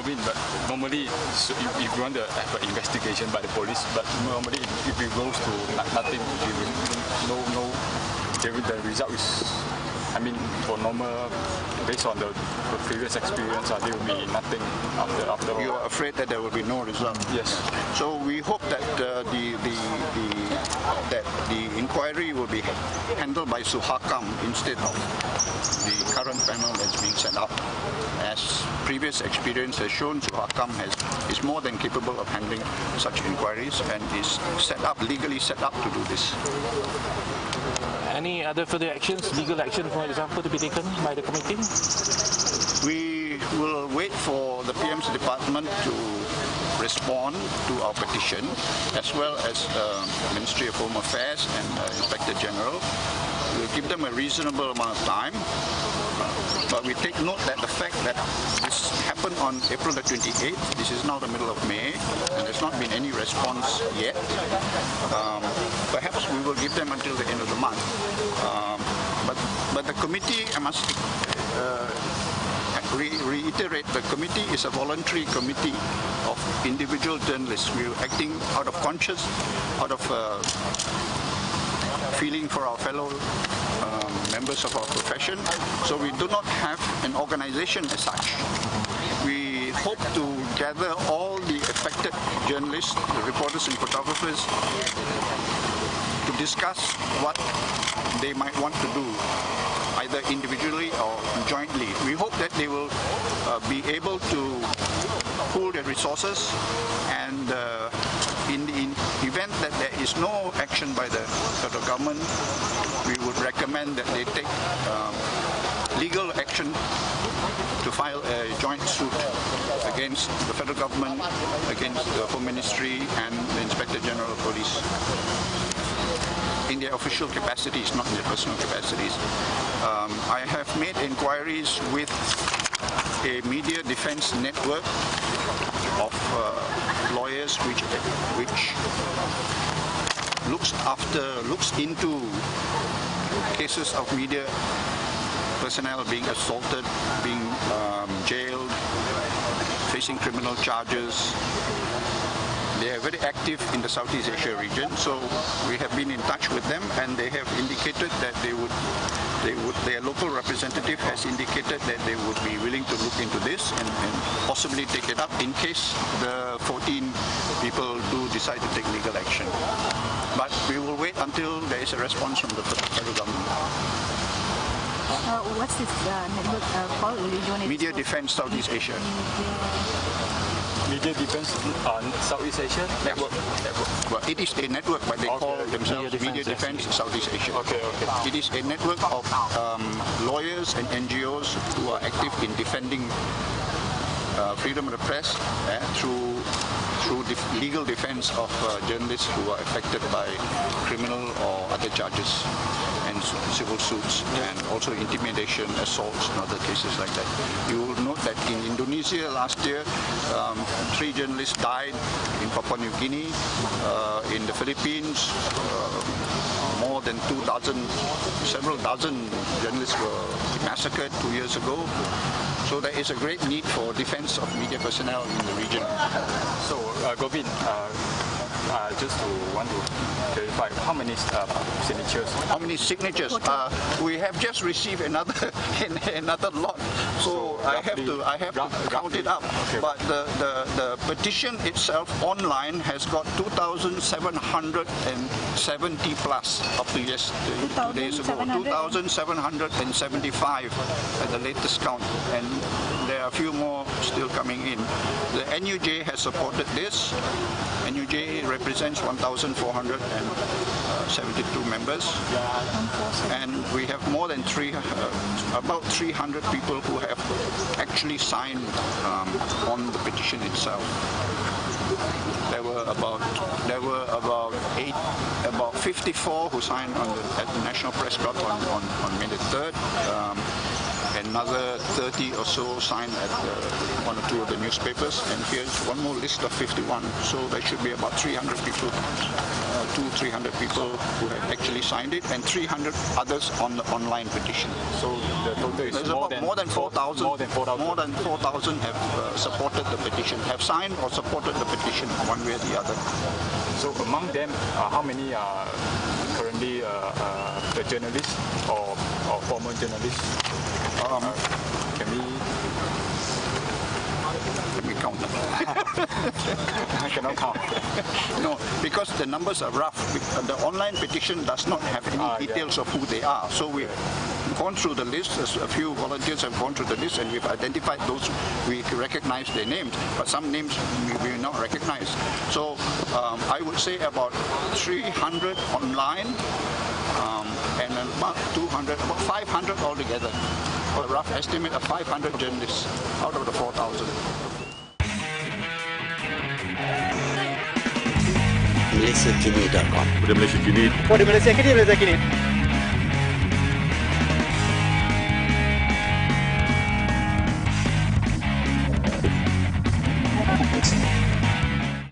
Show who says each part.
Speaker 1: Govind, but normally so if you want to have an investigation by the police, but normally if it goes to nothing, the result is, I mean, for normal, based on the previous experience, there will be nothing after all.
Speaker 2: You are afraid that there will be no result?
Speaker 1: Yes.
Speaker 2: So we hope that the inquiry will be handled by Suhakam instead of the current panel that's being set up. As previous experience has shown, Suhakam is more than capable of handling such inquiries and is legally set up to do this.
Speaker 3: Any other further actions, legal action, for example, to be taken by the committee?
Speaker 2: We will wait for the PM's department to respond to our petition, as well as Ministry of Home Affairs and Inspector General. We'll give them a reasonable amount of time, but we take note that the fact that this happened on April the 28th, this is now the middle of May, and there's not been any response yet. Perhaps we will give them until the end of the month. But the committee, I must reiterate, the committee is a voluntary committee of individual journalists. We're acting out of conscience, out of feeling for our fellow members of our profession. So we do not have an organization as such. We hope to gather all the affected journalists, the reporters and photographers, to discuss what they might want to do, either individually or jointly. We hope that they will be able to pool their resources, and in the event that there is no action by the federal government, we would recommend that they take legal action to file a joint suit against the federal government, against the Home Ministry and the Inspector General of Police, in their official capacities, not in their personal capacities. I have made inquiries with a media defense network of lawyers which looks into cases of media personnel being assaulted, being jailed, facing criminal charges. They are very active in the Southeast Asia region, so we have been in touch with them, and they have indicated that their local representative has indicated that they would be willing to look into this and possibly take it up in case the 14 people do decide to take legal action. But we will wait until there is a response from the federal government.
Speaker 4: What's this network called?
Speaker 2: Media Defense Southeast Asia.
Speaker 1: Media Defense Southeast Asia network.
Speaker 2: Well, it is a network, but they call themselves Media Defense Southeast Asia.
Speaker 1: Okay.
Speaker 2: It is a network of lawyers and NGOs who are active in defending freedom of the press through legal defense of journalists who are affected by criminal or other charges and civil suits, and also intimidation, assaults, and other cases like that. You will note that in Indonesia last year, 3 journalists died. In Papua New Guinea, in the Philippines, more than several dozen journalists were massacred 2 years ago. So there is a great need for defense of media personnel in the region.
Speaker 1: So, Govind, just want to clarify, how many signatures?
Speaker 2: How many signatures? We have just received another lot, so I have to count it up.
Speaker 1: Okay.
Speaker 2: But the petition itself online has got 2,770 plus up to 2 days ago. 2,775 at the latest count, and there are a few more still coming in. The NUJ has supported this. NUJ represents 1,472 members, and we have more than about 300 people who have actually signed on the petition itself. There were about 54 who signed at the National Press Club on May the 3rd. another 30 or so signed at one or two of the newspapers, and here's one more list of 51. So there should be about 300 people, 300 people who have actually signed it, and 300 others on the online petition.
Speaker 1: So the total is
Speaker 2: more than 4,000.
Speaker 1: More than 4,000.
Speaker 2: More than 4,000 have supported the petition, have signed or supported the petition one way or the other.
Speaker 1: So among them, how many are currently the journalists or former journalists? Can we
Speaker 2: count them?
Speaker 1: I cannot count.
Speaker 2: No, because the numbers are rough. The online petition does not have any details of who they are. So we've gone through the list. A few volunteers have gone through the list, and we've identified those. We recognize their names, but some names we will not recognize. So I would say about 300 online, and about 200, about 500 altogether. A rough estimate of 500 journalists out of the 4,000.
Speaker 5: MalaysiaKini.com.
Speaker 6: Pada Malaysia Kini.
Speaker 7: Pada Malaysia Kini.